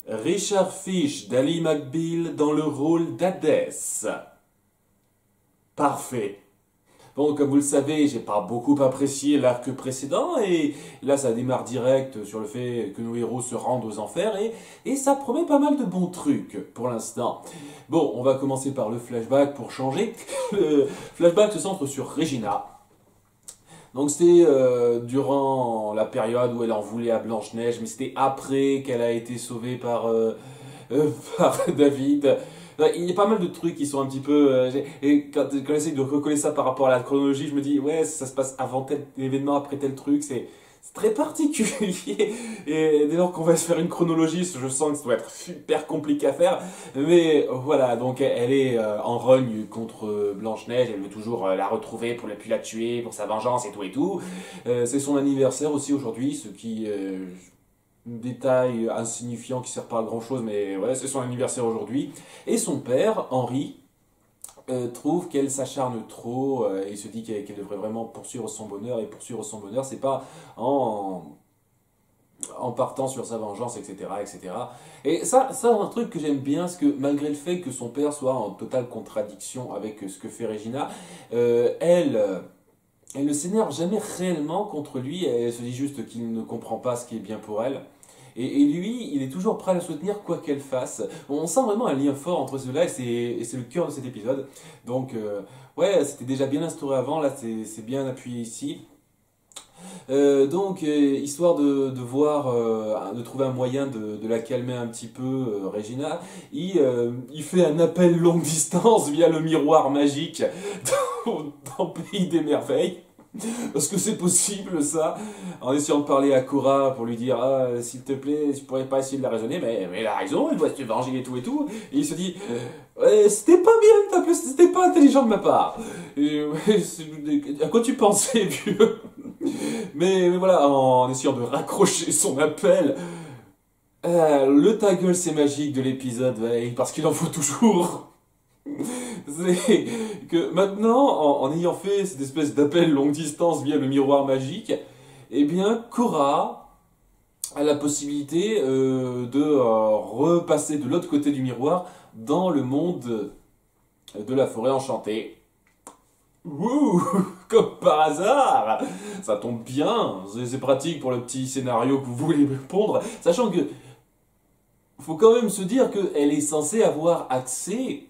Richard Fish d'Ally McBeal dans le rôle d'Hadès. Parfait. Bon, comme vous le savez, j'ai pas beaucoup apprécié l'arc précédent, et là ça démarre direct sur le fait que nos héros se rendent aux enfers, et ça promet pas mal de bons trucs pour l'instant. Bon, on va commencer par le flashback pour changer. Le flashback se centre sur Regina. Donc c'était durant la période où elle en voulait à Blanche-Neige, mais c'était après qu'elle a été sauvée par David. Il y a pas mal de trucs qui sont un petit peu... et quand j'essaie de recoller ça par rapport à la chronologie, je me dis, ouais, ça se passe avant tel événement, après tel truc, c'est très particulier. Et dès lors qu'on va se faire une chronologie, je sens que ça doit être super compliqué à faire. Mais voilà, donc elle est en rogne contre Blanche-Neige, elle veut toujours la retrouver pour puis la tuer, pour sa vengeance et tout et tout. C'est son anniversaire aussi aujourd'hui, ce qui... détail insignifiant qui sert pas à grand chose, mais ouais, c'est son anniversaire aujourd'hui. Et son père, Henri, trouve qu'elle s'acharne trop, et se dit qu'elle devrait vraiment poursuivre son bonheur, et poursuivre son bonheur, c'est pas en partant sur sa vengeance, etc., etc. Et ça c'est un truc que j'aime bien, parce que malgré le fait que son père soit en totale contradiction avec ce que fait Regina, elle ne s'énerve jamais réellement contre lui, elle se dit juste qu'il ne comprend pas ce qui est bien pour elle. Et lui, il est toujours prêt à la soutenir quoi qu'elle fasse. On sent vraiment un lien fort entre ceux-là, et c'est le cœur de cet épisode. Donc, ouais, c'était déjà bien instauré avant, là c'est bien appuyé ici. Donc, histoire de voir, de trouver un moyen de la calmer un petit peu, Regina, il fait un appel longue distance via le miroir magique dans Pays des Merveilles. Parce que c'est possible ça, en essayant de parler à Cora pour lui dire ah, s'il te plaît, tu pourrais pas essayer de la raisonner, mais elle a raison, elle doit se venger et tout et tout. Et il se dit ouais, c'était pas bien de t'appeler, c'était pas intelligent de ma part. Et, ouais, à quoi tu pensais, vieux? Mais voilà, en essayant de raccrocher son appel, le ta gueule c'est magique de l'épisode, ouais, parce qu'il en faut toujours. C'est que maintenant, en ayant fait cette espèce d'appel longue distance via le miroir magique, eh bien, Cora a la possibilité de repasser de l'autre côté du miroir dans le monde de la forêt enchantée. Ouh, comme par hasard! Ça tombe bien, c'est pratique pour le petit scénario que vous voulez me pondre, sachant que faut quand même se dire qu'elle est censée avoir accès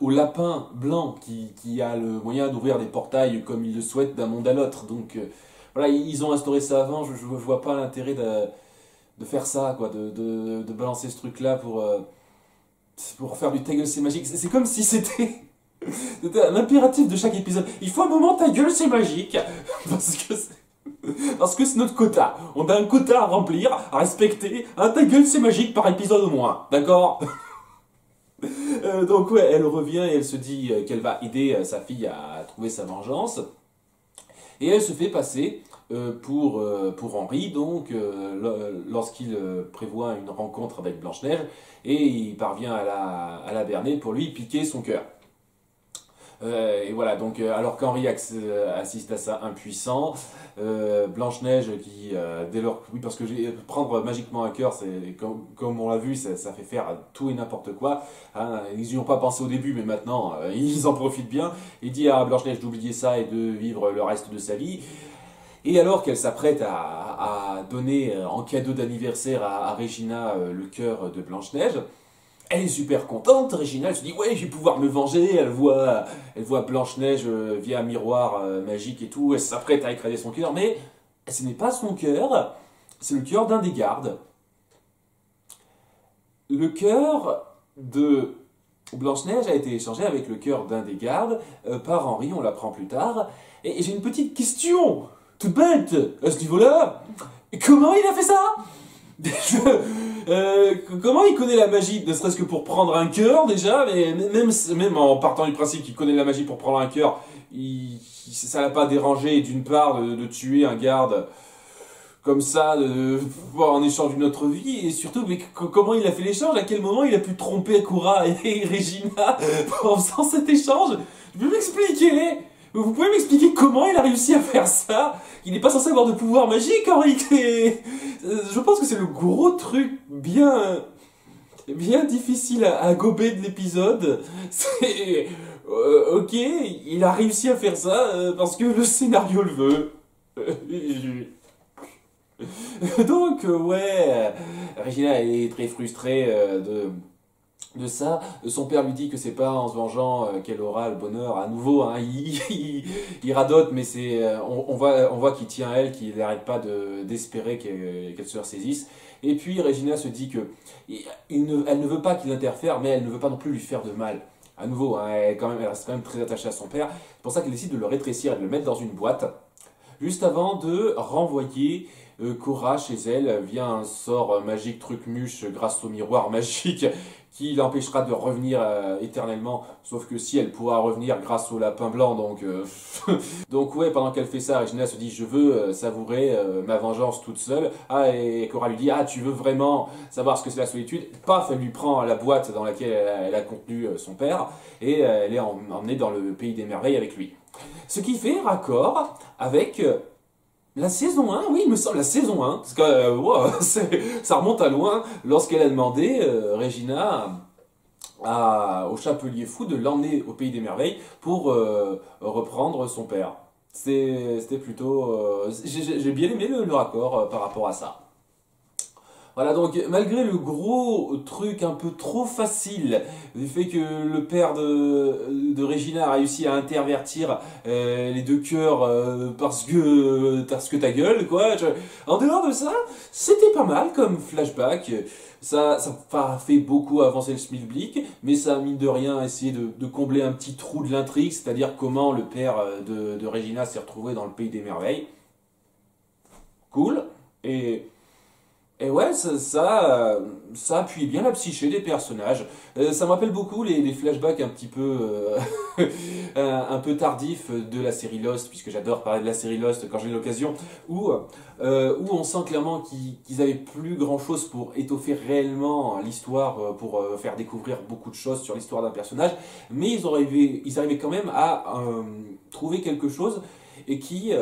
au lapin blanc qui a le moyen d'ouvrir des portails comme il le souhaite d'un monde à l'autre. Donc voilà, ils ont instauré ça avant, je vois pas l'intérêt de faire ça, quoi, de balancer ce truc-là pour faire du ta gueule c'est magique. C'est comme si c'était un impératif de chaque épisode. Il faut un moment ta gueule c'est magique, parce que c'est notre quota. On a un quota à remplir, à respecter. Un ta gueule c'est magique par épisode au moins, d'accord? Donc ouais, elle revient et elle se dit qu'elle va aider sa fille à trouver sa vengeance. Et elle se fait passer pour Henri, donc lorsqu'il prévoit une rencontre avec Blanche-Neige, et il parvient à la berner pour lui piquer son cœur. Et voilà, donc alors qu'Henri assiste à ça impuissant, Blanche-Neige qui, dès lors, oui, parce que prendre magiquement un cœur, c'est comme on l'a vu, ça fait faire tout et n'importe quoi. Hein, ils n'y ont pas pensé au début, mais maintenant, ils en profitent bien. Il dit à Blanche-Neige d'oublier ça et de vivre le reste de sa vie. Et alors qu'elle s'apprête à donner en cadeau d'anniversaire à Regina le cœur de Blanche-Neige, elle est super contente, Regina, elle se dit ouais, je vais pouvoir me venger, elle voit Blanche-Neige via un miroir magique et tout, elle s'apprête à écraser son cœur, mais ce n'est pas son cœur, c'est le cœur d'un des gardes. Le cœur de Blanche-Neige a été échangé avec le cœur d'un des gardes par Henri, on l'apprend plus tard, et j'ai une petite question, toute bête, à ce niveau-là, comment il a fait ça? Comment il connaît la magie, ne serait-ce que pour prendre un cœur déjà, mais même en partant du principe qu'il connaît la magie pour prendre un cœur, ça l'a pas dérangé d'une part de tuer un garde comme ça, en échange d'une autre vie, et surtout mais comment il a fait l'échange, à quel moment il a pu tromper Cora et Regina en faisant cet échange? Je peux m'expliquer? Vous pouvez m'expliquer comment il a réussi à faire ça? Il n'est pas censé avoir de pouvoir magique, Henri. Je pense que c'est le gros truc bien difficile à gober de l'épisode. C'est... ok, il a réussi à faire ça parce que le scénario le veut. Donc, ouais, Regina est très frustrée de ça. Son père lui dit que c'est pas en se vengeant qu'elle aura le bonheur à nouveau. Hein. Il radote, mais on voit qu'il tient à elle, qu'il n'arrête pas d'espérer qu'elle se ressaisisse. Et puis Regina se dit que elle ne veut pas qu'il interfère, mais elle ne veut pas non plus lui faire de mal. À nouveau, hein, elle reste quand même très attachée à son père. C'est pour ça qu'elle décide de le rétrécir et de le mettre dans une boîte, juste avant de renvoyer Cora chez elle via un sort magique truc-muche grâce au miroir magique qui l'empêchera de revenir éternellement, sauf que si elle pourra revenir grâce au lapin blanc, donc... donc ouais, pendant qu'elle fait ça, Regina se dit « je veux savourer ma vengeance toute seule ». Ah, et Cora lui dit « ah, tu veux vraiment savoir ce que c'est la solitude ?» Paf, elle lui prend la boîte dans laquelle elle a contenu son père, et elle est emmenée dans le pays des merveilles avec lui. Ce qui fait raccord avec... la saison 1, oui, il me semble, la saison 1, parce que wow, ça remonte à loin, lorsqu'elle a demandé, Regina, au Chapelier Fou de l'emmener au Pays des Merveilles pour reprendre son père. C'était plutôt... j'ai bien aimé le raccord par rapport à ça. Voilà, donc malgré le gros truc un peu trop facile du fait que le père de Regina a réussi à intervertir les deux cœurs parce que ta gueule, quoi. En dehors de ça, c'était pas mal comme flashback. Ça a fait beaucoup avancer le schmilblick, mais ça a mine de rien essayé de combler un petit trou de l'intrigue, c'est-à-dire comment le père de Regina s'est retrouvé dans le Pays des Merveilles. Cool. Et ouais, ça appuie bien la psyché des personnages. Ça me rappelle beaucoup les flashbacks un petit peu un peu tardifs de la série Lost, puisque j'adore parler de la série Lost quand j'ai l'occasion, où on sent clairement qu'ils avaient plus grand chose pour étoffer réellement l'histoire, pour faire découvrir beaucoup de choses sur l'histoire d'un personnage, mais ils arrivaient quand même à trouver quelque chose et qui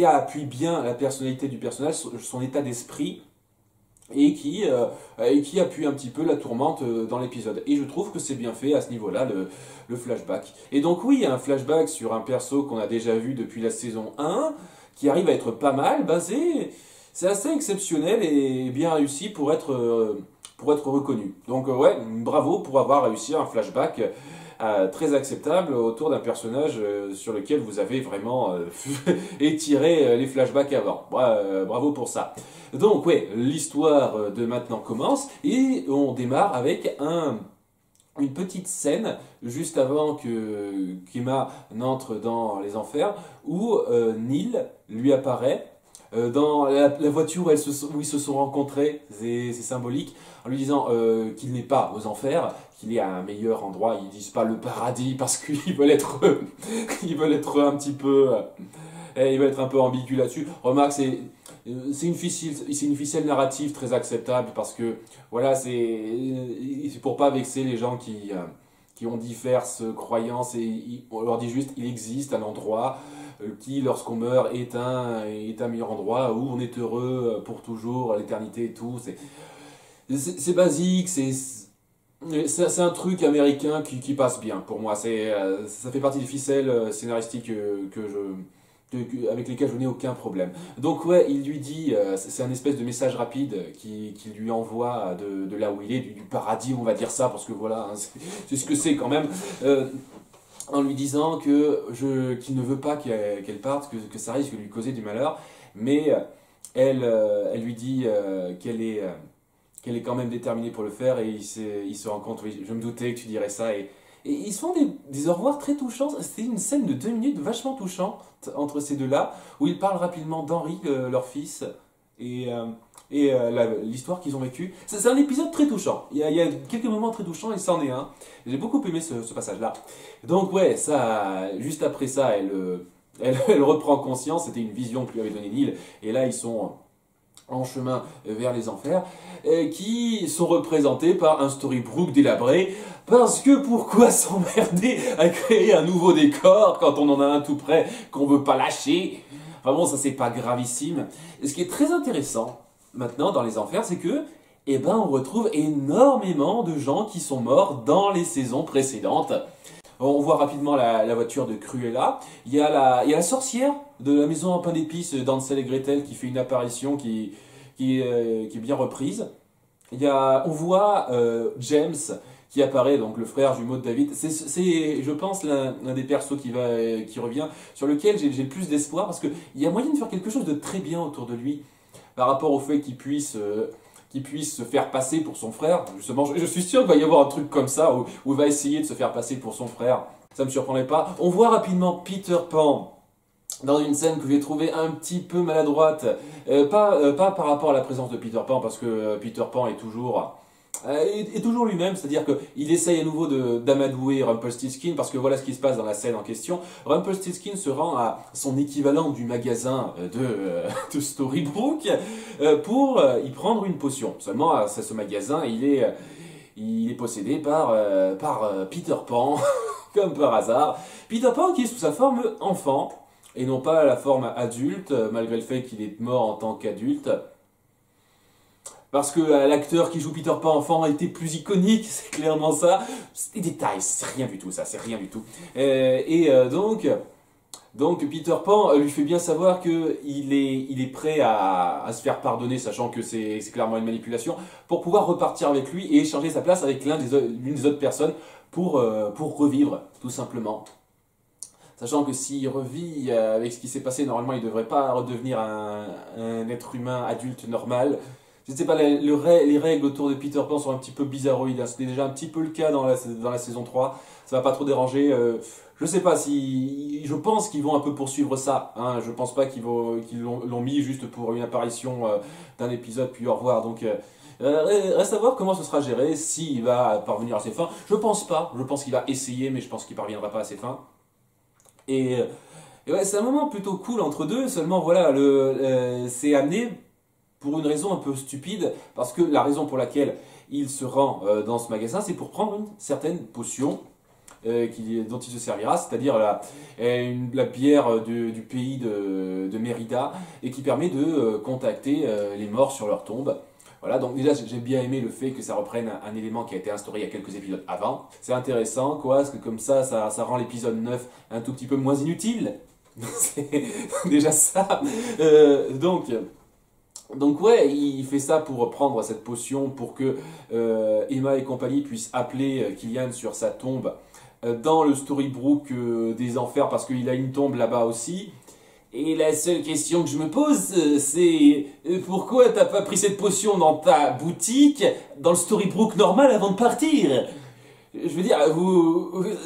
appuie bien la personnalité du personnage, son état d'esprit, et qui appuie un petit peu la tourmente dans l'épisode. Et je trouve que c'est bien fait à ce niveau-là, le flashback. Et donc oui, un flashback sur un perso qu'on a déjà vu depuis la saison 1, qui arrive à être pas mal, bah c'est assez exceptionnel et bien réussi pour être reconnu. Donc ouais, bravo pour avoir réussi un flashback très acceptable autour d'un personnage sur lequel vous avez vraiment étiré les flashbacks avant. Bravo pour ça. Donc ouais, l'histoire de maintenant commence et on démarre avec une petite scène juste avant que Kima n'entre dans les enfers où Neil lui apparaît dans la voiture où ils se sont rencontrés, c'est symbolique, en lui disant qu'il n'est pas aux enfers, qu'il est à un meilleur endroit. Ils disent pas le paradis parce qu'ils veulent être un petit peu ils veulent être un peu ambigus là-dessus. Remarque, c'est une ficelle narrative très acceptable parce que voilà, c'est pour pas vexer les gens qui ont diverses croyances et on leur dit juste il existe un endroit qui, lorsqu'on meurt, est un meilleur endroit où on est heureux pour toujours, l'éternité et tout. C'est basique, c'est un truc américain qui passe bien pour moi. Ça fait partie des ficelles scénaristiques avec lesquelles je n'ai aucun problème. Donc ouais, il lui dit, c'est un espèce de message rapide qu'il lui envoie de là où il est, du paradis, on va dire ça, parce que voilà, hein, c'est ce que c'est quand même. En lui disant qu'il ne veut pas qu'elle parte, que ça risque de lui causer du malheur, mais elle lui dit qu'elle est quand même déterminée pour le faire, et il se rend compte, oui, je me doutais que tu dirais ça, et ils se font des au revoir très touchants. C'était une scène de 2 minutes vachement touchante entre ces deux-là, où ils parlent rapidement d'Henri, leur fils, et l'histoire qu'ils ont vécue. C'est un épisode très touchant. Il y a quelques moments très touchants et c'en est un. J'ai beaucoup aimé ce passage-là. Donc ouais, ça, juste après ça, elle reprend conscience. C'était une vision que lui avait donnée Neil. Et là, ils sont en chemin vers les enfers, qui sont représentés par un Storybrooke délabré, parce que pourquoi s'emmerder à créer un nouveau décor quand on en a un tout près qu'on veut pas lâcher? Enfin bon, ça c'est pas gravissime. Et ce qui est très intéressant maintenant dans les enfers, c'est que eh ben, on retrouve énormément de gens qui sont morts dans les saisons précédentes. On voit rapidement la voiture de Cruella. Il y a la sorcière de la maison en pain d'épices d'Hansel et Gretel qui fait une apparition qui est bien reprise. On voit James qui apparaît, donc le frère jumeau de David. C'est je pense, l'un des persos qui revient, sur lequel j'ai le plus d'espoir, parce qu'il y a moyen de faire quelque chose de très bien autour de lui, par rapport au fait qu'il puisse se faire passer pour son frère. Justement, je suis sûr qu'il va y avoir un truc comme ça, où il va essayer de se faire passer pour son frère. Ça ne me surprendrait pas. On voit rapidement Peter Pan dans une scène que j'ai trouvée un petit peu maladroite. Pas par rapport à la présence de Peter Pan, parce que Peter Pan est toujours lui-même, c'est-à-dire qu'il essaye à nouveau d'amadouer Rumpelstiltskin, parce que voilà ce qui se passe dans la scène en question. Rumpelstiltskin se rend à son équivalent du magasin de Storybrooke pour y prendre une potion. Seulement, ce magasin, il est possédé par Peter Pan, comme par hasard. Peter Pan qui est sous sa forme enfant, et non pas la forme adulte, malgré le fait qu'il est mort en tant qu'adulte. Parce que l'acteur qui joue Peter Pan enfant était plus iconique, c'est clairement ça. C'est des détails, c'est rien du tout ça, c'est rien du tout. Donc Peter Pan lui fait bien savoir qu'il est prêt à se faire pardonner, sachant que c'est clairement une manipulation, pour pouvoir repartir avec lui et échanger sa place avec l'une des autres personnes pour revivre, tout simplement. Sachant que s'il revit avec ce qui s'est passé, normalement il ne devrait pas redevenir un être humain adulte normal. Je ne sais pas, les règles autour de Peter Pan sont un petit peu bizarroïdes. C'était déjà un petit peu le cas dans la saison 3. Ça va pas trop déranger. Je sais pas si... Je pense qu'ils vont un peu poursuivre ça. Hein. Je pense pas qu'ils l'ont mis juste pour une apparition d'un épisode puis au revoir. Donc reste à voir comment ce sera géré, s'il va parvenir à ses fins. Je pense pas. Je pense qu'il va essayer, mais je pense qu'il parviendra pas à ses fins. Et ouais, c'est un moment plutôt cool entre deux. Seulement voilà, c'est amené pour une raison un peu stupide, parce que la raison pour laquelle il se rend dans ce magasin, c'est pour prendre une certaine potion dont il se servira, c'est-à-dire la bière du pays de Mérida, et qui permet de contacter les morts sur leur tombe. Voilà, donc déjà j'ai bien aimé le fait que ça reprenne un élément qui a été instauré il y a quelques épisodes avant. C'est intéressant, quoi, parce que comme ça rend l'épisode 9 un tout petit peu moins inutile. C'est déjà ça. Donc ouais, il fait ça pour prendre cette potion pour que Emma et compagnie puissent appeler Killian sur sa tombe dans le Storybrooke des enfers, parce qu'il a une tombe là-bas aussi. Et la seule question que je me pose, c'est pourquoi t'as pas pris cette potion dans ta boutique, dans le Storybrooke normal avant de partir? Je veux dire,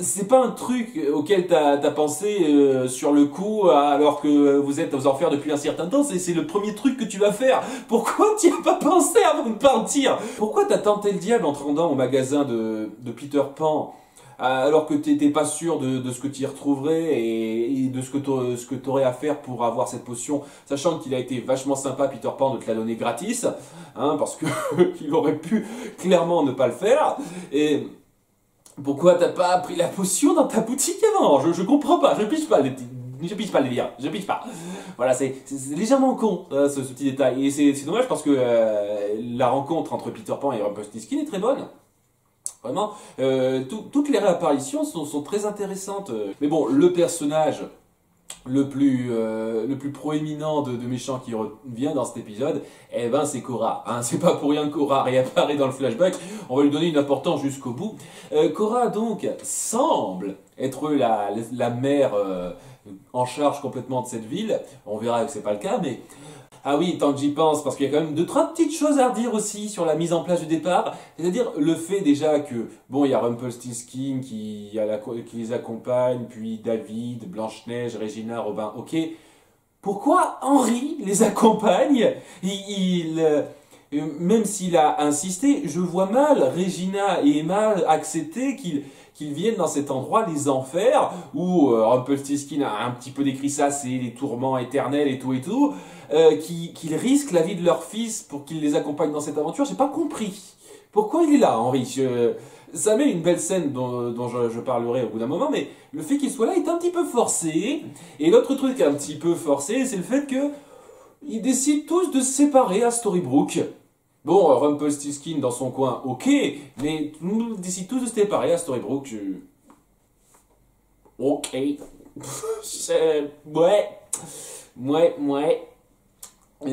c'est pas un truc auquel t'as pensé sur le coup alors que vous êtes aux enfers depuis un certain temps, c'est le premier truc que tu vas faire. Pourquoi t'y as pas pensé avant de partir? Pourquoi t'as tenté le diable en te rendant au magasin de Peter Pan alors que t'étais pas sûr de ce que tu y retrouverais et de ce que t'aurais à faire pour avoir cette potion, sachant qu'il a été vachement sympa, Peter Pan, de te la donner gratis, hein, parce que il aurait pu clairement ne pas le faire. Et pourquoi t'as pas pris la potion dans ta boutique avant? Je comprends pas, je pige pas le délire, je pige pas. Voilà, c'est légèrement con, ce petit détail. Et c'est dommage parce que la rencontre entre Peter Pan et Rumpelstiltskin est très bonne. Vraiment, toutes les réapparitions sont très intéressantes. Mais bon, le personnage le plus proéminent de méchant qui revient dans cet épisode, eh ben c'est Cora. Hein. C'est pas pour rien que Cora réapparaît dans le flashback. On va lui donner une importance jusqu'au bout. Cora donc semble être la mère en charge complètement de cette ville. On verra que c'est pas le cas, mais ah oui, tant que j'y pense, parce qu'il y a quand même deux, trois petites choses à redire aussi sur la mise en place du départ. C'est-à-dire le fait déjà que, bon, il y a Rumpelstiltskin qui les accompagne, puis David, Blanche-Neige, Regina, Robin, ok. Pourquoi Henri les accompagne? Même s'il a insisté, je vois mal Regina et Emma accepter qu'ils viennent dans cet endroit, les enfers, où Rumpelstiltskin a un petit peu décrit ça, c'est les tourments éternels et tout, qu'ils risquent la vie de leur fils pour qu'ils les accompagnent dans cette aventure. J'ai pas compris. Pourquoi il est là, Henri? Ça met une belle scène dont je parlerai au bout d'un moment, mais le fait qu'il soit là est un petit peu forcé. Et l'autre truc un petit peu forcé, c'est le fait que ils décident tous de se séparer à Storybrooke. Bon, Rumpelstiltskin dans son coin, ok, mais ils décident tous de se séparer à Storybrooke. Ok. Ouais. Ouais.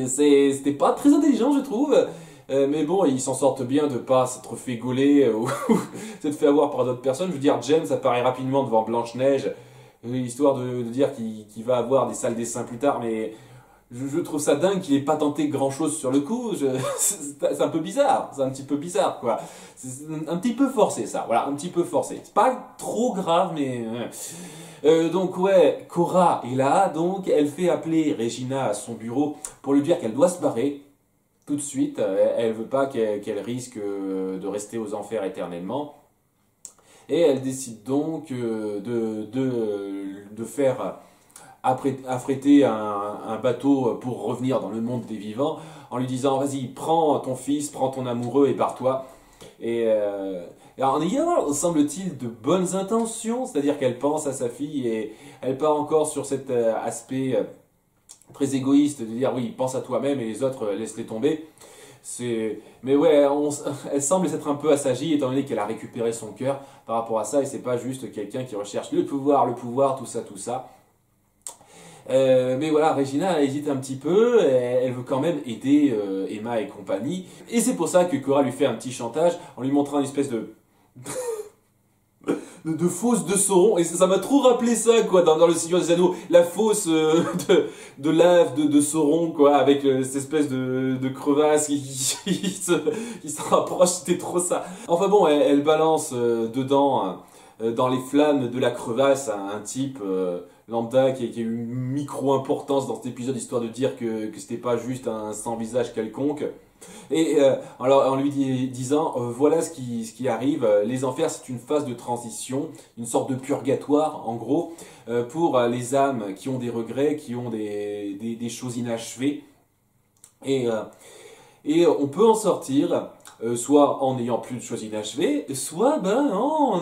C'était pas très intelligent, je trouve. Mais bon, ils s'en sortent bien de pas s'être fait gauler ou s'être fait avoir par d'autres personnes. Je veux dire, James apparaît rapidement devant Blanche-Neige, histoire de dire qu'il va avoir des sales dessins plus tard, mais je trouve ça dingue qu'il ait pas tenté grand-chose sur le coup. C'est un peu bizarre, c'est un petit peu bizarre, quoi. C'est un petit peu forcé, ça, voilà, un petit peu forcé. C'est pas trop grave, mais... donc ouais, Cora est là, donc elle fait appeler Regina à son bureau pour lui dire qu'elle doit se barrer tout de suite. Elle veut pas qu'elle risque de rester aux enfers éternellement. Et elle décide donc de faire affréter un bateau pour revenir dans le monde des vivants en lui disant vas-y, prends ton fils, prends ton amoureux et barre-toi. Et alors, en ayant, semble-t-il, de bonnes intentions, c'est-à-dire qu'elle pense à sa fille et elle part encore sur cet aspect très égoïste de dire oui, pense à toi-même et les autres, laisse-les tomber. Mais ouais, elle semble s'être un peu assagie étant donné qu'elle a récupéré son cœur par rapport à ça et c'est pas juste quelqu'un qui recherche le pouvoir, tout ça. Mais voilà, Regina hésite un petit peu, elle veut quand même aider Emma et compagnie. Et c'est pour ça que Cora lui fait un petit chantage en lui montrant une espèce de fosse de Sauron. Et ça m'a trop rappelé ça, quoi, dans le Seigneur des Anneaux. La fosse de lave de Sauron, quoi, avec cette espèce de crevasse qui se rapproche, c'était trop ça. Enfin bon, elle balance dedans, dans les flammes de la crevasse, un type... lambda qui a eu une micro-importance dans cet épisode, histoire de dire que c'était pas juste un sans-visage quelconque. Et alors, en lui disant, voilà ce qui arrive, les enfers c'est une phase de transition, une sorte de purgatoire en gros, pour les âmes qui ont des regrets, qui ont des choses inachevées. Et on peut en sortir, soit en n'ayant plus de choses inachevées, soit en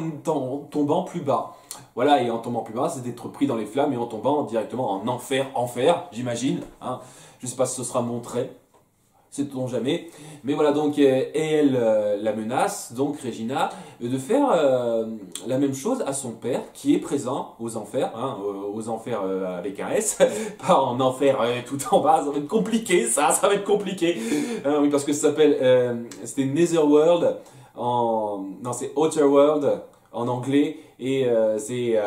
tombant plus bas. Voilà, et en tombant plus bas, c'est d'être pris dans les flammes et en tombant directement en enfer, j'imagine. Hein. Je ne sais pas si ce sera montré, sait-on jamais. Mais voilà, donc, et elle la menace, donc Regina, de faire la même chose à son père, qui est présent aux enfers, hein, aux enfers avec un S, pas en enfer tout en bas, ça va être compliqué, ça va être compliqué. Oui, parce que ça s'appelle, c'était Netherworld, non, c'est Outerworld en anglais, et c'est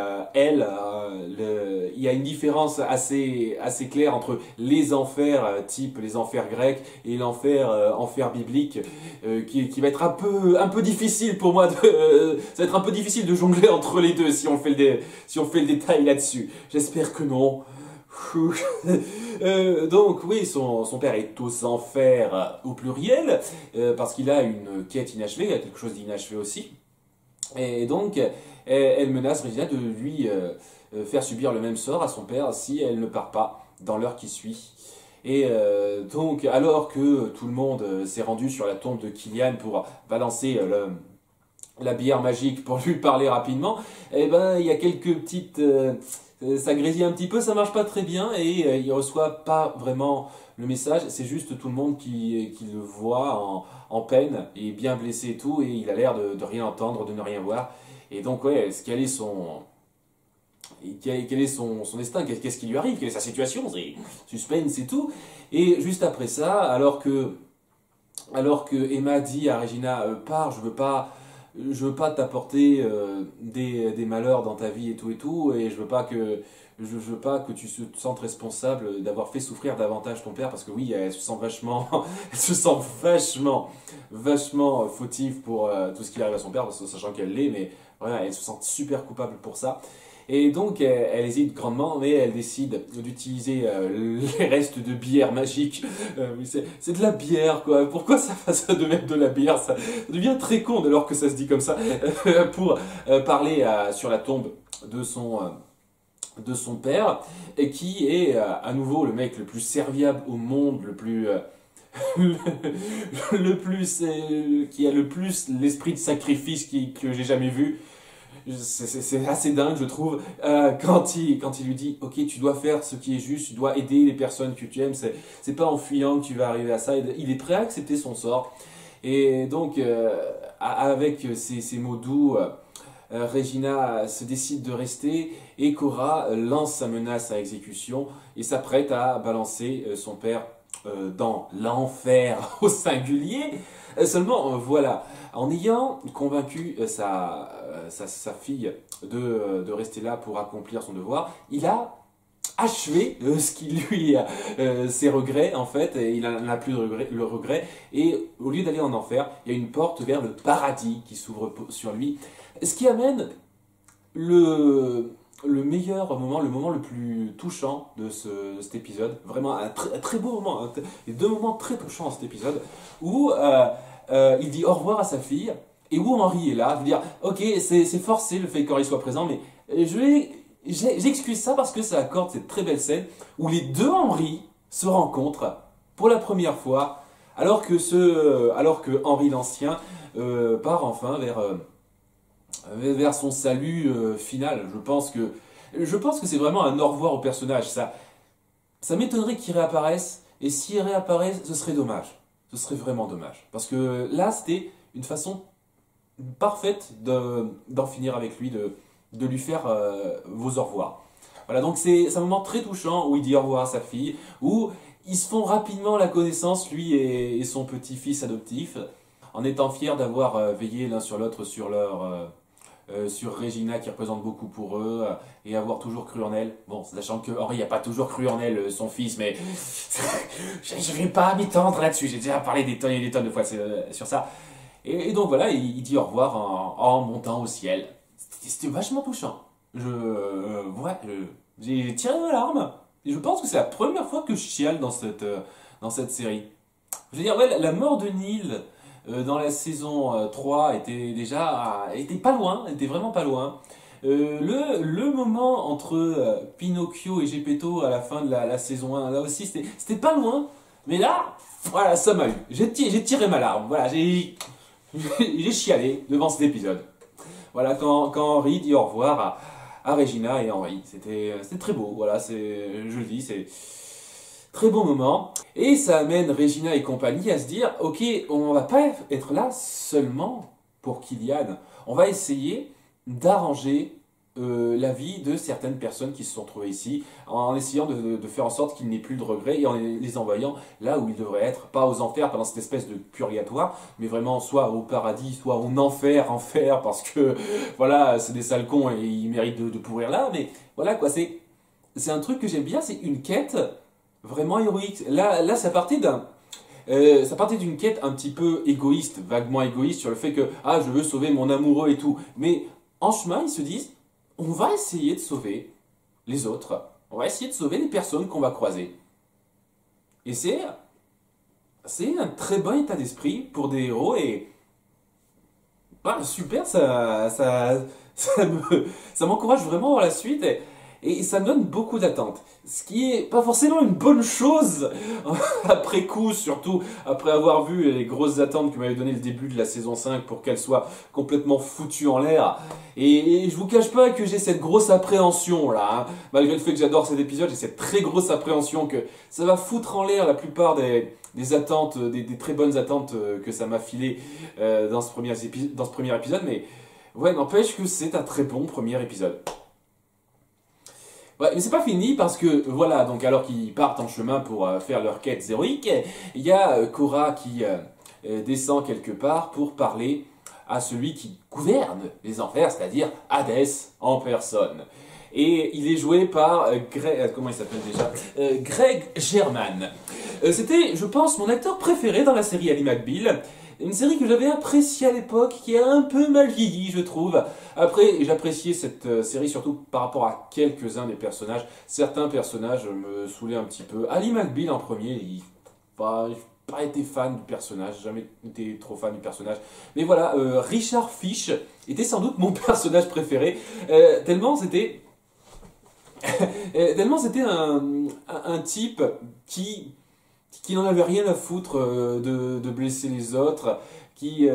il y a une différence assez claire entre les enfers type les enfers grecs et l'enfer enfer biblique qui va être un peu difficile pour moi ça va être un peu difficile de jongler entre les deux si on fait le détail là-dessus. J'espère que non. Donc oui, son père est aux enfers au pluriel parce qu'il a une quête inachevée, il a quelque chose d'inachevé aussi. Et donc, elle menace Regina de lui faire subir le même sort à son père si elle ne part pas dans l'heure qui suit. Et donc, alors que tout le monde s'est rendu sur la tombe de Killian pour balancer la bière magique pour lui parler rapidement, eh ben, il y a quelques petites... ça grésille un petit peu, ça marche pas très bien et il reçoit pas vraiment le message, c'est juste tout le monde qui le voit en peine et bien blessé et tout, et il a l'air de rien entendre, de ne rien voir. Et donc ouais, quel est son destin, qu'est-ce qui lui arrive, quelle est sa situation, c'est suspense et tout. Et juste après ça, alors que Emma dit à Regina, pars, je veux pas t'apporter des malheurs dans ta vie et tout, et je veux pas que tu te sentes responsable d'avoir fait souffrir davantage ton père, parce que oui, elle se sent vachement fautive pour tout ce qui arrive à son père, sachant qu'elle l'est, mais voilà, elle se sent super coupable pour ça. Et donc, elle hésite grandement, mais elle décide d'utiliser les restes de bière magique. Oui, c'est de la bière, quoi. Pourquoi ça de mettre de la bière? Ça devient très con alors que ça se dit comme ça. Pour parler sur la tombe de son père, et qui est à nouveau le mec le plus serviable au monde, le plus... le plus... qui a le plus l'esprit de sacrifice que j'ai jamais vu. C'est assez dingue, je trouve, quand il lui dit, ok, tu dois faire ce qui est juste, tu dois aider les personnes que tu aimes, c'est pas en fuyant que tu vas arriver à ça. Il est prêt à accepter son sort. Et donc, avec ces mots doux, Regina se décide de rester et Cora lance sa menace à exécution et s'apprête à balancer son père dans l'enfer au singulier. Seulement, voilà, en ayant convaincu sa fille de rester là pour accomplir son devoir, il a achevé ce qui lui ses regrets en fait, et il n'a plus le regret, et au lieu d'aller en enfer, il y a une porte vers le paradis qui s'ouvre sur lui, ce qui amène le meilleur moment, le moment le plus touchant de cet épisode, vraiment un très beau moment, hein, et deux moments très touchants dans cet épisode, où il dit au revoir à sa fille, et où Henry est là, je veux dire, ok, c'est forcé le fait qu'Henry soit présent, mais j'excuse ça parce que ça accorde cette très belle scène où les deux Henry se rencontrent pour la première fois, alors que Henry l'Ancien part enfin vers son salut final. Je pense que c'est vraiment un au revoir au personnage. Ça m'étonnerait qu'il réapparaisse, et s'il réapparaît, ce serait dommage. Ce serait vraiment dommage. Parce que là, c'était une façon parfaite d'en finir avec lui, de lui faire vos au revoir. Voilà, donc c'est un moment très touchant où il dit au revoir à sa fille, où ils se font rapidement la connaissance, lui et son petit-fils adoptif, en étant fiers d'avoir veillé l'un sur l'autre sur Regina qui représente beaucoup pour eux, et avoir toujours cru en elle. Bon, sachant que Henry n'a pas toujours cru en elle, son fils, mais je ne vais pas m'étendre là-dessus, j'ai déjà parlé des tonnes et des tonnes de fois sur ça. Et donc voilà, il dit au revoir en montant au ciel. C'était vachement touchant. Ouais, j'ai tiré ma larme. Et je pense que c'est la première fois que je chiale dans cette série. Je veux dire, ouais, la mort de Neil dans la saison 3 était pas loin, était vraiment pas loin. Le moment entre Pinocchio et Geppetto à la fin de la saison 1, là aussi, c'était pas loin. Mais là, voilà, ça m'a eu. J'ai tiré ma larme. Voilà, j'ai chialé devant cet épisode. Voilà, quand Henry dit au revoir à Regina et Henry. C'était très beau, voilà, je le dis, c'est très beau moment. Et ça amène Regina et compagnie à se dire, ok, on va pas être là seulement pour Killian, on va essayer d'arranger la vie de certaines personnes qui se sont trouvées ici, en essayant de faire en sorte qu'il n'ait plus de regrets et en les envoyant là où ils devraient être, pas aux enfers, pas dans cette espèce de purgatoire, mais vraiment soit au paradis, soit en enfer, parce que voilà, c'est des sales cons et ils méritent de pourrir là, mais voilà quoi, c'est un truc que j'aime bien, c'est une quête vraiment héroïque. Là ça partait d'une quête un petit peu égoïste, vaguement égoïste, sur le fait que je veux sauver mon amoureux et tout, mais en chemin ils se disent, on va essayer de sauver les autres. On va essayer de sauver les personnes qu'on va croiser. Et c'est un très bon état d'esprit pour des héros et super, ça m'encourage vraiment à la suite et ça me donne beaucoup d'attentes. Ce qui est pas forcément une bonne chose après coup, surtout après avoir vu les grosses attentes que m'avait donné le début de la saison 5 pour qu'elle soit complètement foutue en l'air. Et je vous cache pas que j'ai cette grosse appréhension là, hein. Malgré le fait que j'adore cet épisode, j'ai cette très grosse appréhension que ça va foutre en l'air la plupart des attentes, des très bonnes attentes que ça m'a filé dans ce premier épisode. Mais ouais, n'empêche que c'est un très bon premier épisode. Ouais, mais c'est pas fini parce que voilà, donc alors qu'ils partent en chemin pour faire leur quête héroïque, il y a Cora qui descend quelque part pour parler à celui qui gouverne les enfers, c'est-à-dire Hadès en personne. Et il est joué par comment il s'appelle déjà Greg Germann. C'était, je pense, mon acteur préféré dans la série Ali McBeal. Une série que j'avais appréciée à l'époque, qui a un peu mal vieilli, je trouve. Après, j'appréciais cette série surtout par rapport à quelques-uns des personnages. Certains personnages me saoulaient un petit peu. Ali McBeal en premier, j'ai pas été fan du personnage, jamais été trop fan du personnage. Mais voilà, Richard Fish était sans doute mon personnage préféré, tellement c'était tellement c'était un type qui n'en avait rien à foutre de blesser les autres, qui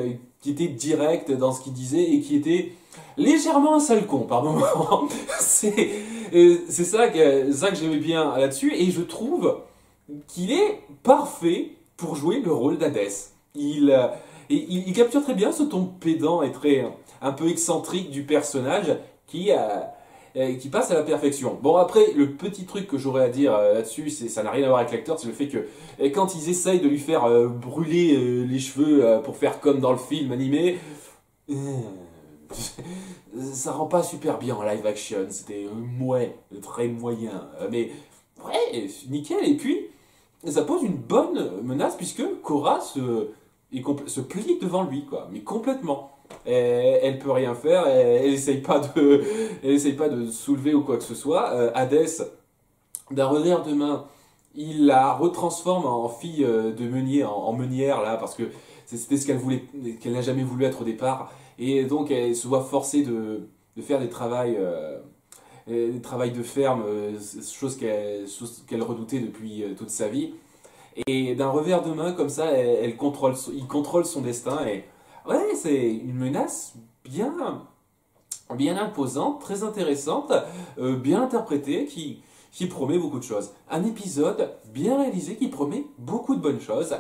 était direct dans ce qu'il disait et qui était légèrement un sale con par moment. C'est ça que j'aimais bien là-dessus et je trouve qu'il est parfait pour jouer le rôle d'Hadès. Il capture très bien ce ton pédant et un peu excentrique du personnage qui passe à la perfection. Bon, après, le petit truc que j'aurais à dire là-dessus, ça n'a rien à voir avec l'acteur, c'est le fait que quand ils essayent de lui faire brûler les cheveux pour faire comme dans le film animé, euh, ça rend pas super bien en live action. C'était très moyen. Mais ouais, nickel. Et puis, ça pose une bonne menace puisque Korra se plie devant lui, quoi. Mais complètement. Elle peut rien faire, elle essaye pas de soulever ou quoi que ce soit. Hadès, d'un revers de main, il la retransforme en fille de meunier, en meunière là, parce que c'était ce qu'elle n'a jamais voulu être au départ, et donc elle se voit forcée de faire des travails de ferme, chose qu'elle redoutait depuis toute sa vie. Et d'un revers de main comme ça, il contrôle son destin et ouais, c'est une menace bien imposante, très intéressante, bien interprétée, qui promet beaucoup de choses. Un épisode bien réalisé qui promet beaucoup de bonnes choses.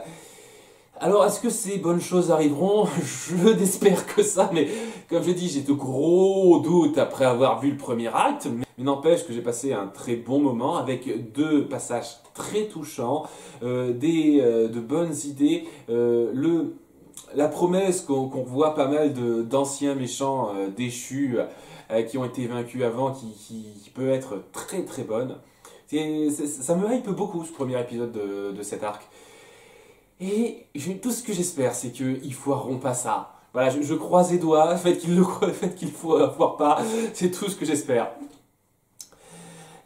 Alors, est-ce que ces bonnes choses arriveront? Je n'espère que ça, mais comme je dis, j'ai de gros doutes après avoir vu le premier acte. Mais n'empêche que j'ai passé un très bon moment avec deux passages très touchants, de bonnes idées, la promesse qu'on voit pas mal d'anciens méchants déchus qui ont été vaincus avant, qui peut être très très bonne. Ça me hype beaucoup ce premier épisode de cet arc. Et tout ce que j'espère, c'est qu'ils foireront pas ça. Voilà, je croise les doigts, le fait qu'ils foirent pas, c'est tout ce que j'espère.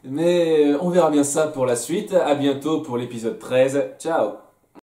Mais on verra bien ça pour la suite. À bientôt pour l'épisode 13. Ciao!